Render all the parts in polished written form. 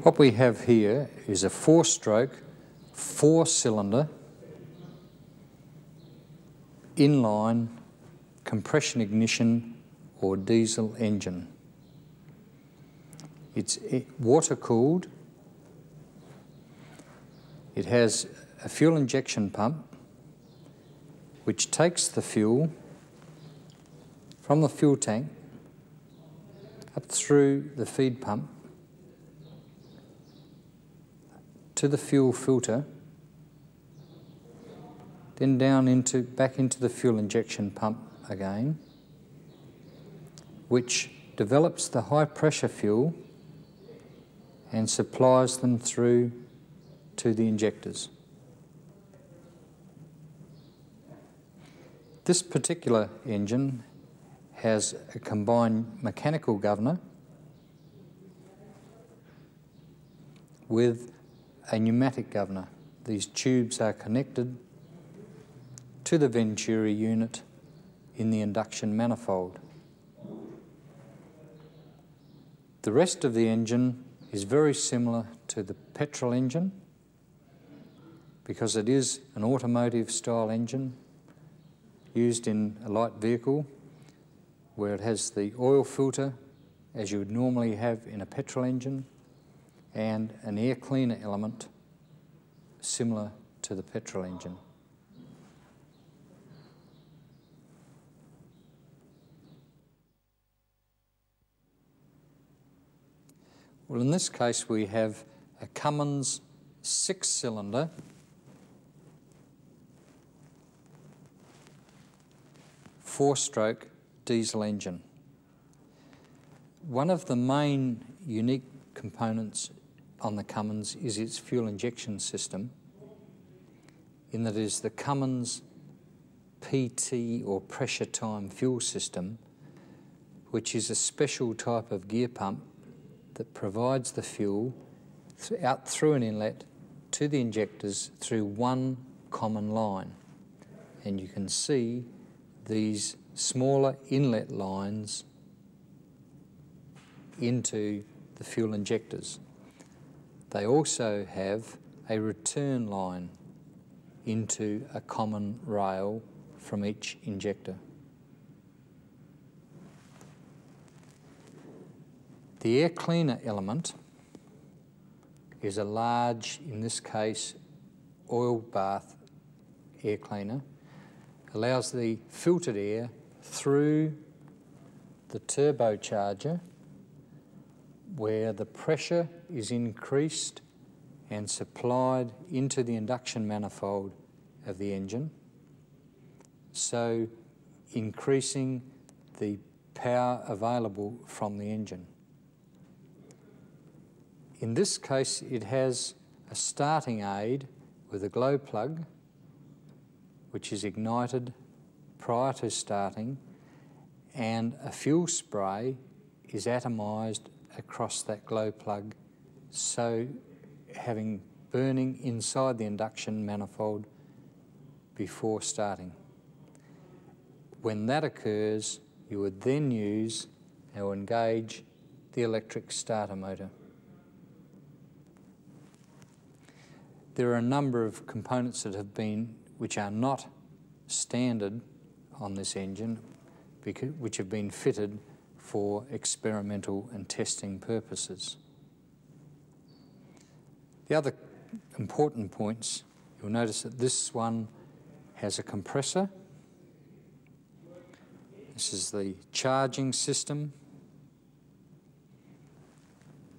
What we have here is a four-stroke, four-cylinder, inline compression ignition or diesel engine. It's water-cooled. It has a fuel injection pump which takes the fuel from the fuel tank up through the feed pump to the fuel filter, then back into the fuel injection pump again, which develops the high pressure fuel and supplies them through to the injectors. This particular engine has a combined mechanical governor with a pneumatic governor. These tubes are connected to the Venturi unit in the induction manifold. The rest of the engine is very similar to the petrol engine because it is an automotive style engine used in a light vehicle where it has the oil filter as you would normally have in a petrol engine and an air cleaner element similar to the petrol engine. Well, in this case we have a Cummins six-cylinder four-stroke diesel engine. One of the main unique components on the Cummins is its fuel injection system, in that it is the Cummins PT or pressure time fuel system, which is a special type of gear pump that provides the fuel out through an inlet to the injectors through one common line. And you can see these smaller inlet lines into the fuel injectors. They also have a return line into a common rail from each injector. The air cleaner element is a large, in this case, oil bath air cleaner. Allows the filtered air through the turbocharger where the pressure is increased and supplied into the induction manifold of the engine, so increasing the power available from the engine. In this case, it has a starting aid with a glow plug which is ignited prior to starting, and a fuel spray is atomised across that glow plug, so having burning inside the induction manifold before starting. When that occurs, you would then use or engage the electric starter motor. There are a number of components that have been, which are not standard on this engine, which have been fitted for experimental and testing purposes. The other important points, you'll notice that this one has a compressor. This is the charging system.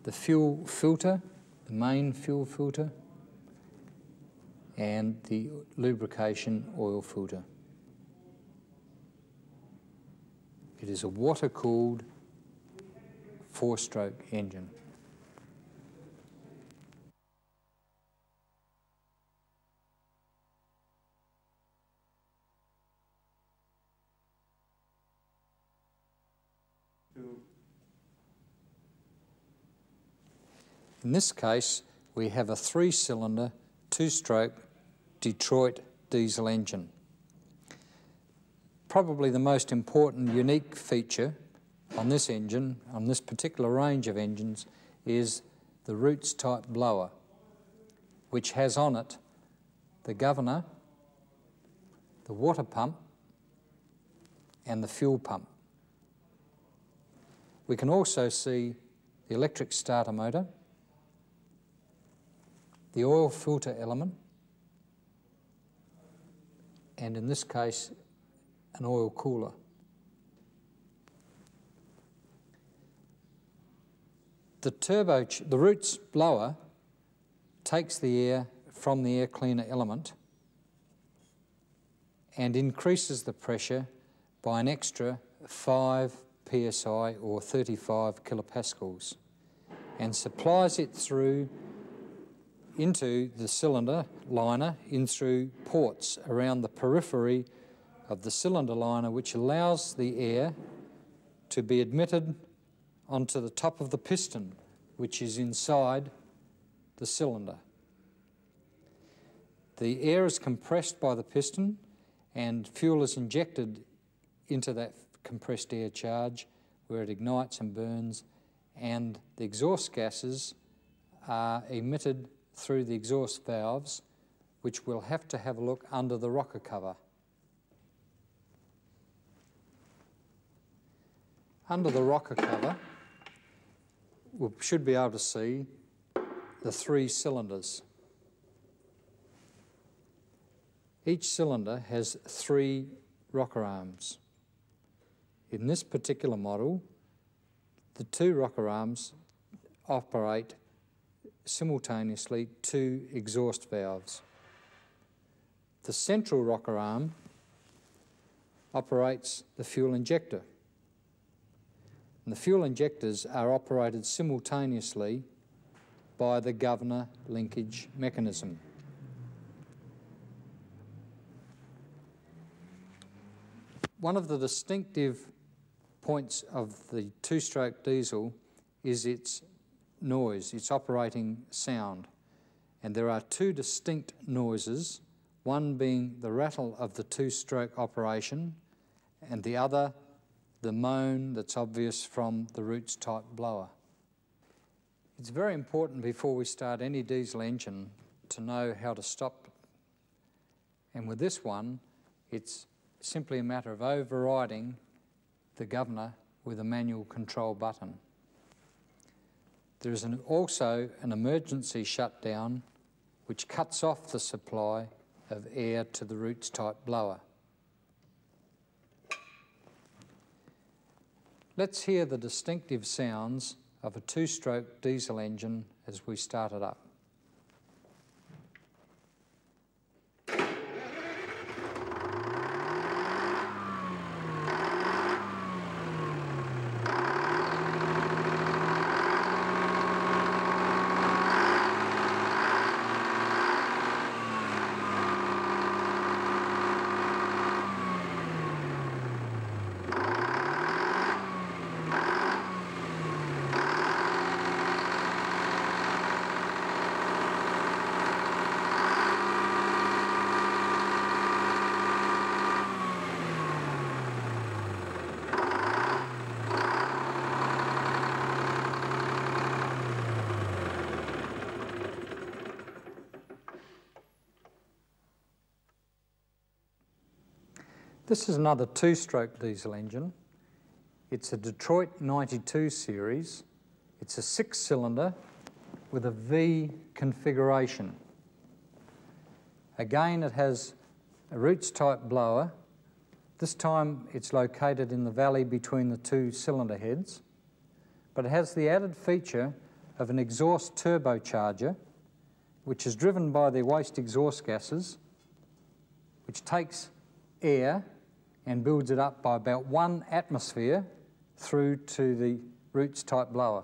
The fuel filter, the main fuel filter, and the lubrication oil filter. It is a water-cooled four-stroke engine. In this case, we have a three-cylinder, two-stroke Detroit diesel engine. Probably the most important unique feature on this engine, on this particular range of engines, is the roots type blower, which has on it the governor, the water pump, and the fuel pump. We can also see the electric starter motor, the oil filter element, and in this case, an oil cooler. The roots blower takes the air from the air cleaner element and increases the pressure by an extra 5 psi or 35 kilopascals and supplies it through into the cylinder liner in through ports around the periphery of the cylinder liner, which allows the air to be admitted onto the top of the piston, which is inside the cylinder. The air is compressed by the piston and fuel is injected into that compressed air charge where it ignites and burns, and the exhaust gases are emitted through the exhaust valves, which we'll have to have a look under the rocker cover. Under the rocker cover, we should be able to see the 3 cylinders. Each cylinder has 3 rocker arms. In this particular model, the 2 rocker arms operate simultaneously 2 exhaust valves. The central rocker arm operates the fuel injector. And the fuel injectors are operated simultaneously by the governor linkage mechanism. One of the distinctive points of the 2-stroke diesel is its noise, its operating sound. And there are 2 distinct noises, one being the rattle of the 2-stroke operation and the other the moan that's obvious from the roots type blower. It's very important before we start any diesel engine to know how to stop. And with this one, it's simply a matter of overriding the governor with a manual control button. There is also an emergency shutdown which cuts off the supply of air to the roots type blower. Let's hear the distinctive sounds of a 2-stroke diesel engine as we start it up. This is another 2-stroke diesel engine. It's a Detroit 92 series. It's a 6-cylinder with a V configuration. Again, it has a roots type blower. This time it's located in the valley between the 2 cylinder heads, but it has the added feature of an exhaust turbocharger, which is driven by the waste exhaust gases, which takes air and builds it up by about 1 atmosphere through to the roots type blower.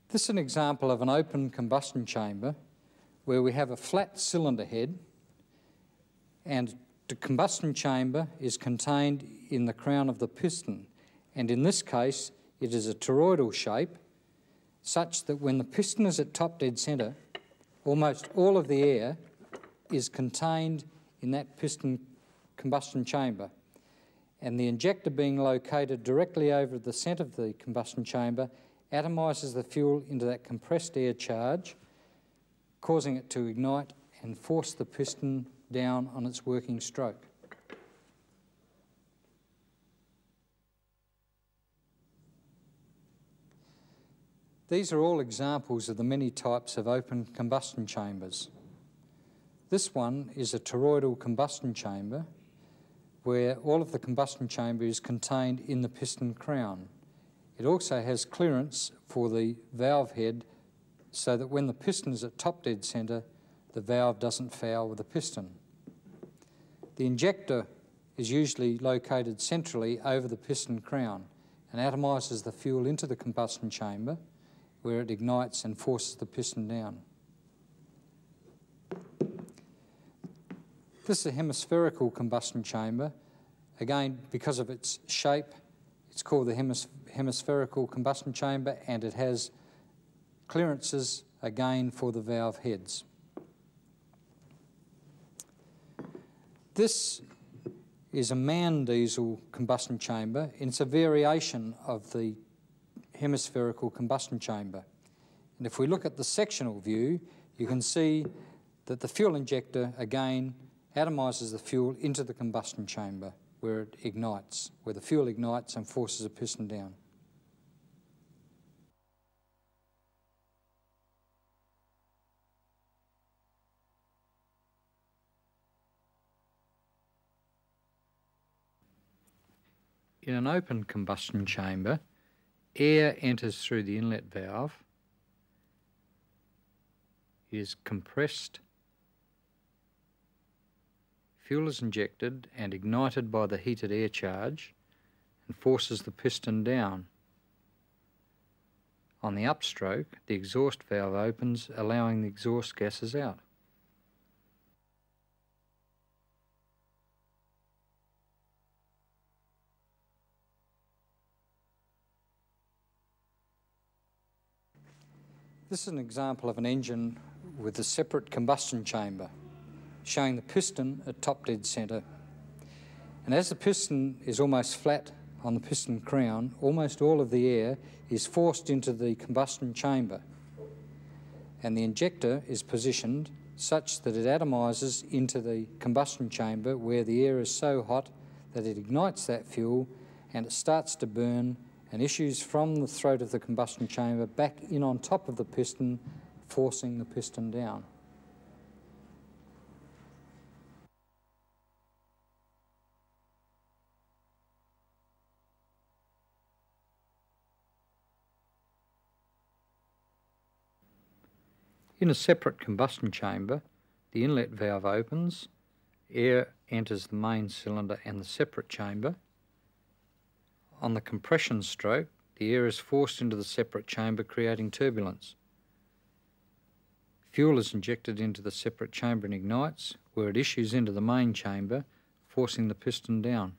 This is an example of an open combustion chamber where we have a flat cylinder head, and the combustion chamber is contained in the crown of the piston, and in this case it is a toroidal shape such that when the piston is at top dead centre, almost all of the air is contained in that piston combustion chamber, and the injector being located directly over the centre of the combustion chamber atomises the fuel into that compressed air charge, causing it to ignite and force the piston down on its working stroke. These are all examples of the many types of open combustion chambers. This one is a toroidal combustion chamber where all of the combustion chamber is contained in the piston crown. It also has clearance for the valve head so that when the piston is at top dead centre, the valve doesn't foul with the piston. The injector is usually located centrally over the piston crown and atomises the fuel into the combustion chamber where it ignites and forces the piston down. This is a hemispherical combustion chamber. Again, because of its shape, it's called the hemispherical combustion chamber, and it has clearances again for the valve heads. This is a man diesel combustion chamber, and it's a variation of the hemispherical combustion chamber. And if we look at the sectional view, you can see that the fuel injector again atomises the fuel into the combustion chamber where it ignites, where the fuel ignites and forces a piston down. In an open combustion chamber, air enters through the inlet valve, is compressed, fuel is injected and ignited by the heated air charge and forces the piston down. On the upstroke, the exhaust valve opens, allowing the exhaust gases out. This is an example of an engine with a separate combustion chamber, showing the piston at top dead centre. And as the piston is almost flat on the piston crown, almost all of the air is forced into the combustion chamber, and the injector is positioned such that it atomises into the combustion chamber where the air is so hot that it ignites that fuel and it starts to burn and issues from the throat of the combustion chamber back in on top of the piston, forcing the piston down. In a separate combustion chamber, the inlet valve opens, air enters the main cylinder and the separate chamber. On the compression stroke, the air is forced into the separate chamber, creating turbulence. Fuel is injected into the separate chamber and ignites, where it issues into the main chamber, forcing the piston down.